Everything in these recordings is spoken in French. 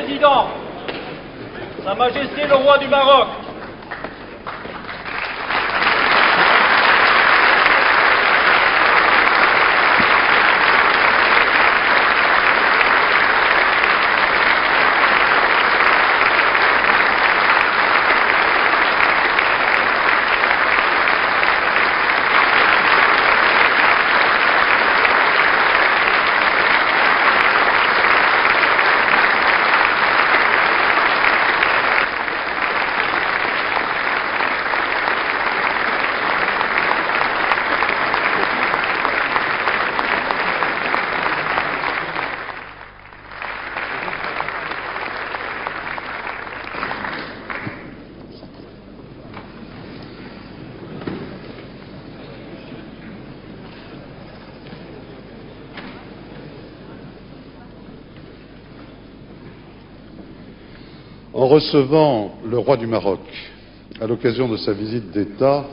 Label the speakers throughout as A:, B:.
A: Président, Sa Majesté le Roi du Maroc,
B: en recevant le roi du Maroc à l'occasion de sa visite d'État,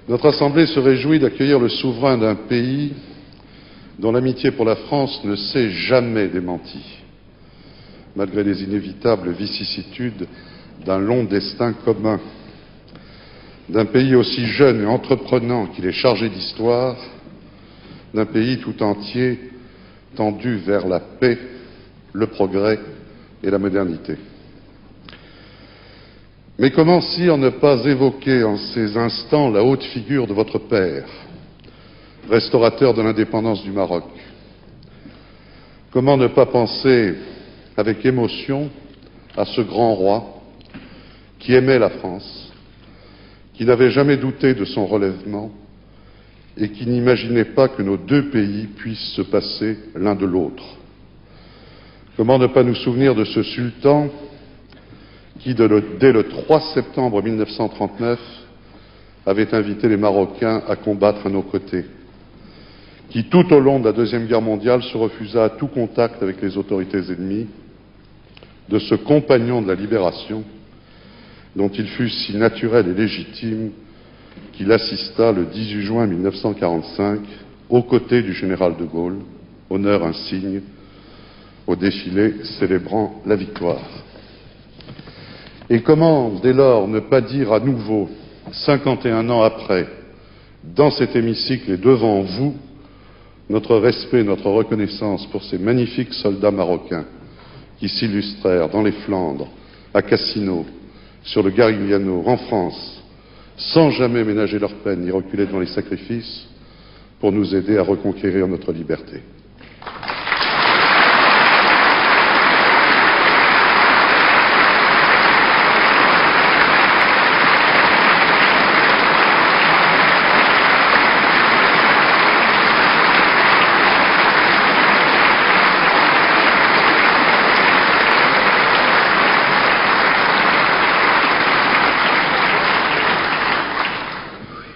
B: notre Assemblée se réjouit d'accueillir le souverain d'un pays dont l'amitié pour la France ne s'est jamais démentie, malgré les inévitables vicissitudes d'un long destin commun, d'un pays aussi jeune et entreprenant qu'il est chargé d'histoire, d'un pays tout entier tendu vers la paix, le progrès et la modernité. Mais comment, sire, ne pas évoquer en ces instants la haute figure de votre père, restaurateur de l'indépendance du Maroc? Comment ne pas penser avec émotion à ce grand roi qui aimait la France, qui n'avait jamais douté de son relèvement et qui n'imaginait pas que nos deux pays puissent se passer l'un de l'autre? Comment ne pas nous souvenir de ce sultan qui, dès le 3 septembre 1939, avait invité les Marocains à combattre à nos côtés, qui, tout au long de la Deuxième Guerre mondiale, se refusa à tout contact avec les autorités ennemies, de ce compagnon de la libération, dont il fut si naturel et légitime qu'il assista le 18 juin 1945, aux côtés du général de Gaulle, honneur insigne, au défilé célébrant la victoire. Et comment, dès lors, ne pas dire à nouveau, 51 ans après, dans cet hémicycle et devant vous, notre respect, notre reconnaissance pour ces magnifiques soldats marocains qui s'illustrèrent dans les Flandres, à Cassino, sur le Garigliano, en France, sans jamais ménager leur peine ni reculer devant les sacrifices, pour nous aider à reconquérir notre liberté.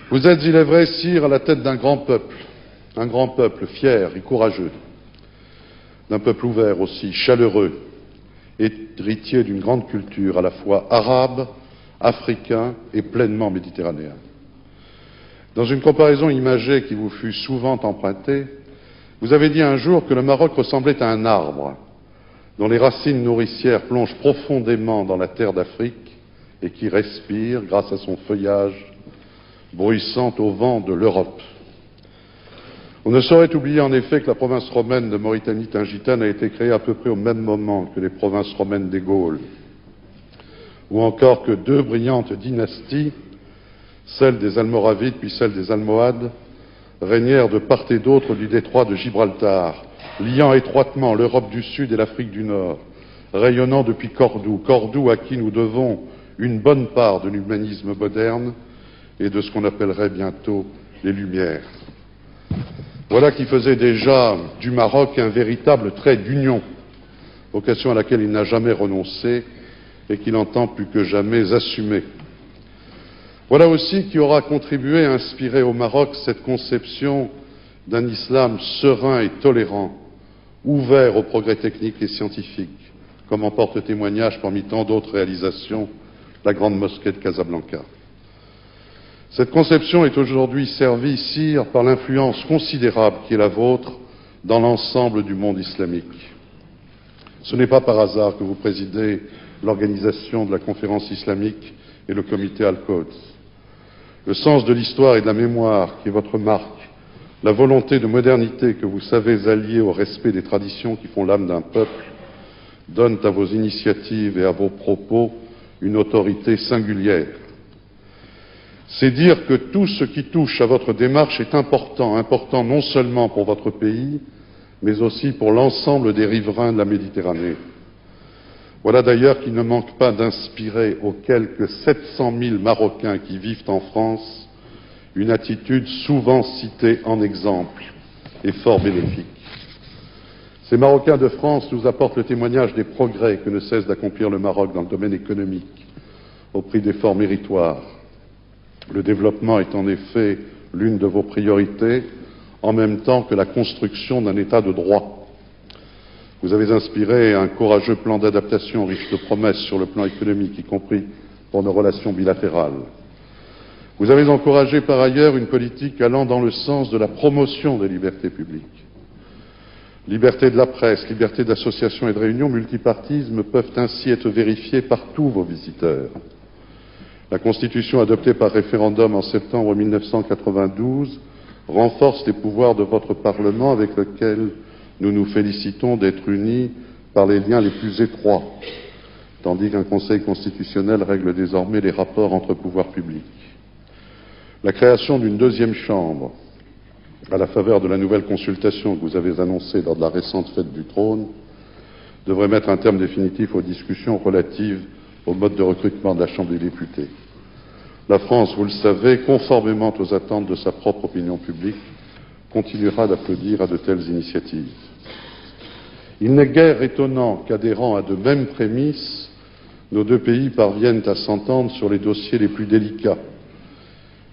B: Vous êtes, il est vrai, sire, à la tête d'un grand peuple fier et courageux, d'un peuple ouvert aussi, chaleureux, héritier d'une grande culture à la fois arabe, africain et pleinement méditerranéen. Dans une comparaison imagée qui vous fut souvent empruntée, vous avez dit un jour que le Maroc ressemblait à un arbre dont les racines nourricières plongent profondément dans la terre d'Afrique et qui respire grâce à son feuillage bruissant au vent de l'Europe. On ne saurait oublier en effet que la province romaine de Mauritanie-Tingitane a été créée à peu près au même moment que les provinces romaines des Gaules, ou encore que deux brillantes dynasties, celle des Almoravides puis celle des Almohades, régnèrent de part et d'autre du détroit de Gibraltar, liant étroitement l'Europe du Sud et l'Afrique du Nord, rayonnant depuis Cordoue à qui nous devons une bonne part de l'humanisme moderne et de ce qu'on appellerait bientôt les Lumières. Voilà qui faisait déjà du Maroc un véritable trait d'union, vocation à laquelle il n'a jamais renoncé et qu'il entend plus que jamais assumer. Voilà aussi qui aura contribué à inspirer au Maroc cette conception d'un islam serein et tolérant, ouvert au progrès technique et scientifique, comme en porte témoignage parmi tant d'autres réalisations la grande mosquée de Casablanca. Cette conception est aujourd'hui servie, sire, par l'influence considérable qui est la vôtre dans l'ensemble du monde islamique. Ce n'est pas par hasard que vous présidez l'organisation de la conférence islamique et le comité Al-Quds. Le sens de l'histoire et de la mémoire qui est votre marque, la volonté de modernité que vous savez allier au respect des traditions qui font l'âme d'un peuple, donnent à vos initiatives et à vos propos une autorité singulière. C'est dire que tout ce qui touche à votre démarche est important non seulement pour votre pays, mais aussi pour l'ensemble des riverains de la Méditerranée. Voilà d'ailleurs qui ne manque pas d'inspirer aux quelques 700 000 Marocains qui vivent en France une attitude souvent citée en exemple et fort bénéfique. Ces Marocains de France nous apportent le témoignage des progrès que ne cesse d'accomplir le Maroc dans le domaine économique, au prix d'efforts méritoires. Le développement est en effet l'une de vos priorités, en même temps que la construction d'un État de droit. Vous avez inspiré un courageux plan d'adaptation riche de promesses sur le plan économique, y compris pour nos relations bilatérales. Vous avez encouragé par ailleurs une politique allant dans le sens de la promotion des libertés publiques. Liberté de la presse, liberté d'association et de réunion, multipartisme peuvent ainsi être vérifiés par tous vos visiteurs. La Constitution adoptée par référendum en septembre 1992 renforce les pouvoirs de votre Parlement avec lequel nous nous félicitons d'être unis par les liens les plus étroits, tandis qu'un Conseil constitutionnel règle désormais les rapports entre pouvoirs publics. La création d'une deuxième chambre, à la faveur de la nouvelle consultation que vous avez annoncée lors de la récente fête du trône, devrait mettre un terme définitif aux discussions relatives au mode de recrutement de la Chambre des députés. La France, vous le savez, conformément aux attentes de sa propre opinion publique, continuera d'applaudir à de telles initiatives. Il n'est guère étonnant qu'adhérant à de mêmes prémices, nos deux pays parviennent à s'entendre sur les dossiers les plus délicats.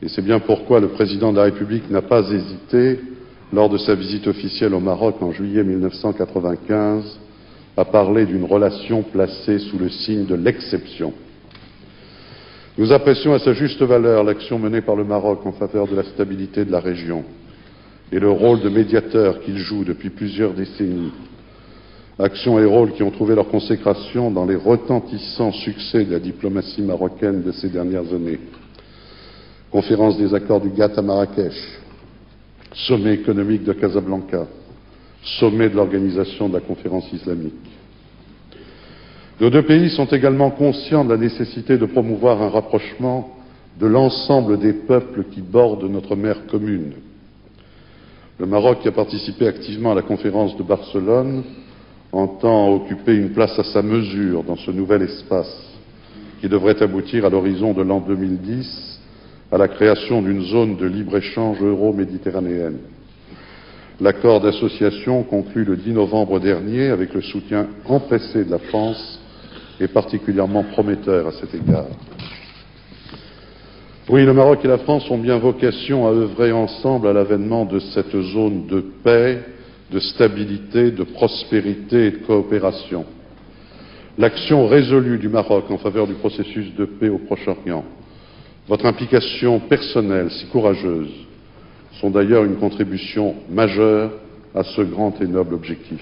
B: Et c'est bien pourquoi le président de la République n'a pas hésité, lors de sa visite officielle au Maroc en juillet 1995, à parler d'une relation placée sous le signe de l'exception. Nous apprécions à sa juste valeur l'action menée par le Maroc en faveur de la stabilité de la région et le rôle de médiateur qu'il joue depuis plusieurs décennies. Action et rôle qui ont trouvé leur consécration dans les retentissants succès de la diplomatie marocaine de ces dernières années. Conférence des accords du GATT à Marrakech, sommet économique de Casablanca, sommet de l'organisation de la conférence islamique. Nos deux pays sont également conscients de la nécessité de promouvoir un rapprochement de l'ensemble des peuples qui bordent notre mer commune. Le Maroc, qui a participé activement à la conférence de Barcelone, entend occuper une place à sa mesure dans ce nouvel espace qui devrait aboutir à l'horizon de l'an 2010 à la création d'une zone de libre-échange euro-méditerranéenne. L'accord d'association conclu le 10 novembre dernier avec le soutien empressé de la France est particulièrement prometteur à cet égard. Oui, le Maroc et la France ont bien vocation à œuvrer ensemble à l'avènement de cette zone de paix, de stabilité, de prospérité et de coopération. L'action résolue du Maroc en faveur du processus de paix au Proche-Orient, votre implication personnelle si courageuse, sont d'ailleurs une contribution majeure à ce grand et noble objectif.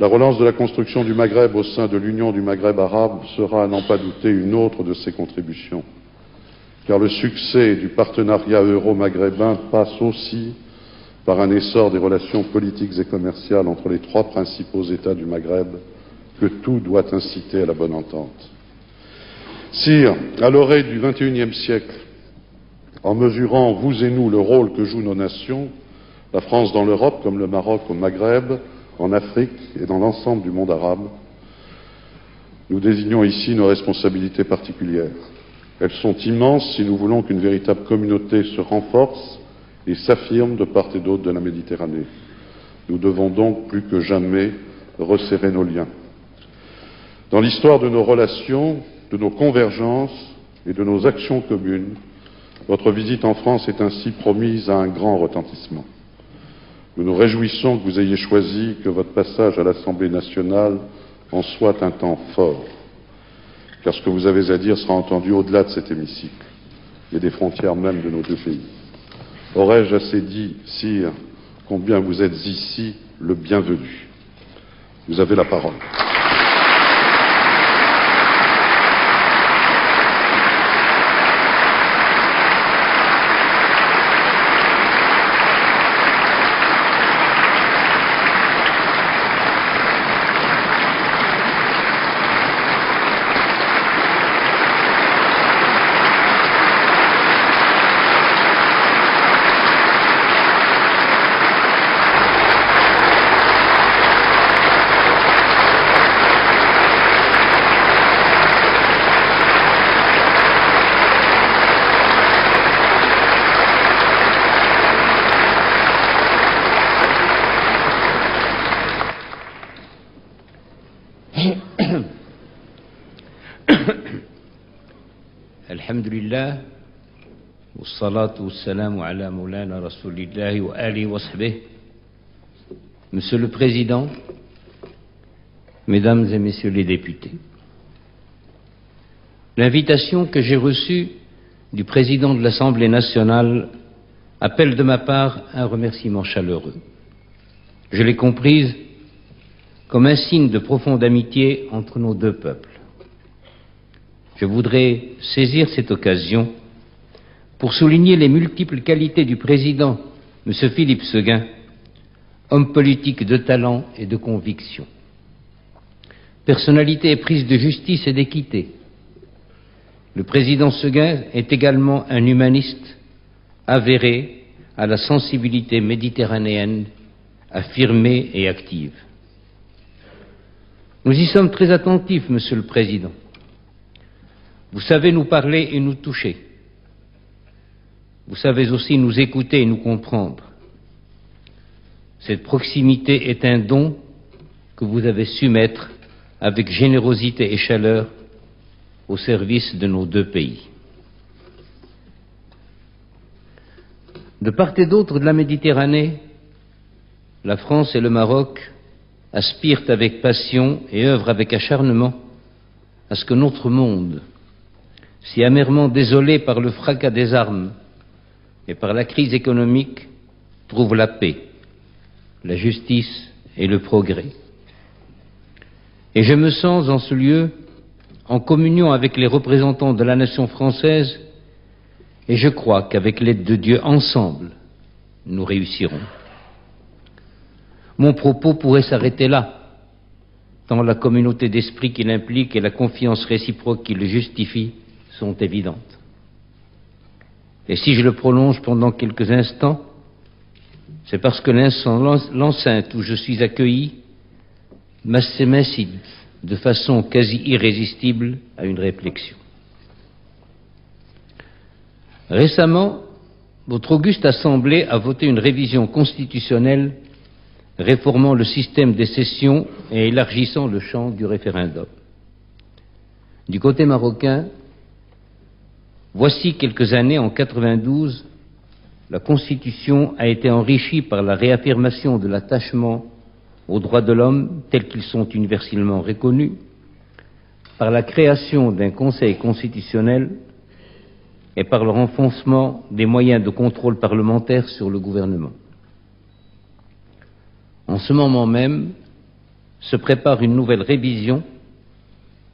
B: La relance de la construction du Maghreb au sein de l'Union du Maghreb arabe sera, à n'en pas douter, une autre de ces contributions, car le succès du partenariat euro-maghrébin passe aussi par un essor des relations politiques et commerciales entre les trois principaux États du Maghreb, que tout doit inciter à la bonne entente. Sire, à l'orée du XXIe siècle, en mesurant, vous et nous, le rôle que jouent nos nations, la France dans l'Europe comme le Maroc au Maghreb, en Afrique et dans l'ensemble du monde arabe, nous désignons ici nos responsabilités particulières. Elles sont immenses si nous voulons qu'une véritable communauté se renforce et s'affirme de part et d'autre de la Méditerranée. Nous devons donc plus que jamais resserrer nos liens. Dans l'histoire de nos relations, de nos convergences et de nos actions communes, votre visite en France est ainsi promise à un grand retentissement. Nous nous réjouissons que vous ayez choisi que votre passage à l'Assemblée nationale en soit un temps fort, car ce que vous avez à dire sera entendu au-delà de cet hémicycle et des frontières même de nos deux pays. Aurais-je assez dit, sire, combien vous êtes ici le bienvenu. Vous avez la parole.
C: الحمد لله والصلاة والسلام على مولانا رسول الله وآله وصحبه. Monsieur le Président, Mesdames et Messieurs les députés, l'invitation que j'ai reçue du Président de l'Assemblée nationale appelle de ma part un remerciement chaleureux. Je l'ai comprise comme un signe de profonde amitié entre nos deux peuples. Je voudrais saisir cette occasion pour souligner les multiples qualités du président, M. Philippe Séguin, homme politique de talent et de conviction. Personnalité éprise de justice et d'équité. Le président Séguin est également un humaniste avéré à la sensibilité méditerranéenne, affirmée et active. Nous y sommes très attentifs, Monsieur le Président. Vous savez nous parler et nous toucher. Vous savez aussi nous écouter et nous comprendre. Cette proximité est un don que vous avez su mettre avec générosité et chaleur au service de nos deux pays. De part et d'autre de la Méditerranée, la France et le Maroc aspirent avec passion et œuvrent avec acharnement à ce que notre monde, si amèrement désolé par le fracas des armes et par la crise économique, trouve la paix, la justice et le progrès. Et je me sens en ce lieu en communion avec les représentants de la nation française, et je crois qu'avec l'aide de Dieu, ensemble, nous réussirons. Mon propos pourrait s'arrêter là, tant la communauté d'esprit qu'il implique et la confiance réciproque qui le justifie sont évidentes. Et si je le prolonge pendant quelques instants, c'est parce que l'enceinte où je suis accueilli m'incite de façon quasi irrésistible à une réflexion. Récemment, votre auguste Assemblée a voté une révision constitutionnelle réformant le système des sessions et élargissant le champ du référendum. Du côté marocain, voici quelques années, en 92, la Constitution a été enrichie par la réaffirmation de l'attachement aux droits de l'homme tels qu'ils sont universellement reconnus, par la création d'un Conseil constitutionnel et par le renforcement des moyens de contrôle parlementaire sur le gouvernement. En ce moment même, se prépare une nouvelle révision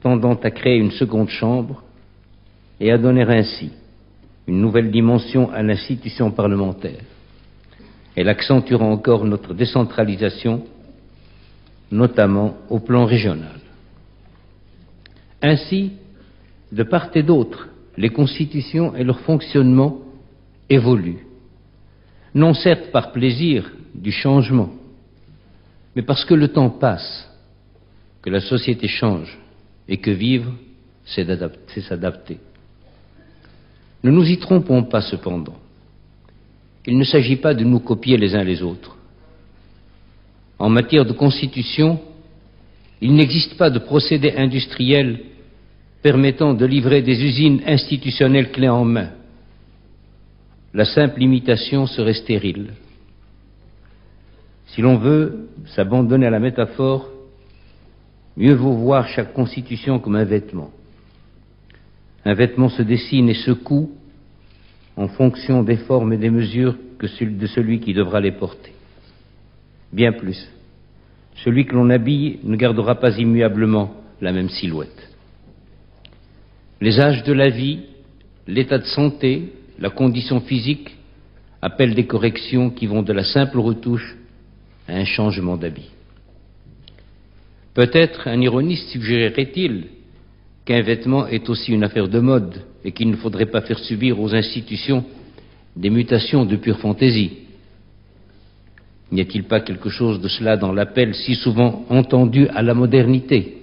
C: tendant à créer une seconde chambre et à donner ainsi une nouvelle dimension à l'institution parlementaire. Elle accentuera encore notre décentralisation, notamment au plan régional. Ainsi, de part et d'autre, les constitutions et leur fonctionnement évoluent, non certes par plaisir du changement, mais parce que le temps passe, que la société change et que vivre, c'est s'adapter. Ne nous y trompons pas cependant. Il ne s'agit pas de nous copier les uns les autres. En matière de constitution, il n'existe pas de procédé industriel permettant de livrer des usines institutionnelles clés en main. La simple imitation serait stérile. Si l'on veut s'abandonner à la métaphore, mieux vaut voir chaque constitution comme un vêtement. Un vêtement se dessine et se coud en fonction des formes et des mesures de celui qui devra les porter. Bien plus, celui que l'on habille ne gardera pas immuablement la même silhouette. Les âges de la vie, l'état de santé, la condition physique appellent des corrections qui vont de la simple retouche à un changement d'habit. Peut-être un ironiste suggérerait-il qu'un vêtement est aussi une affaire de mode et qu'il ne faudrait pas faire subir aux institutions des mutations de pure fantaisie. N'y a-t-il pas quelque chose de cela dans l'appel si souvent entendu à la modernité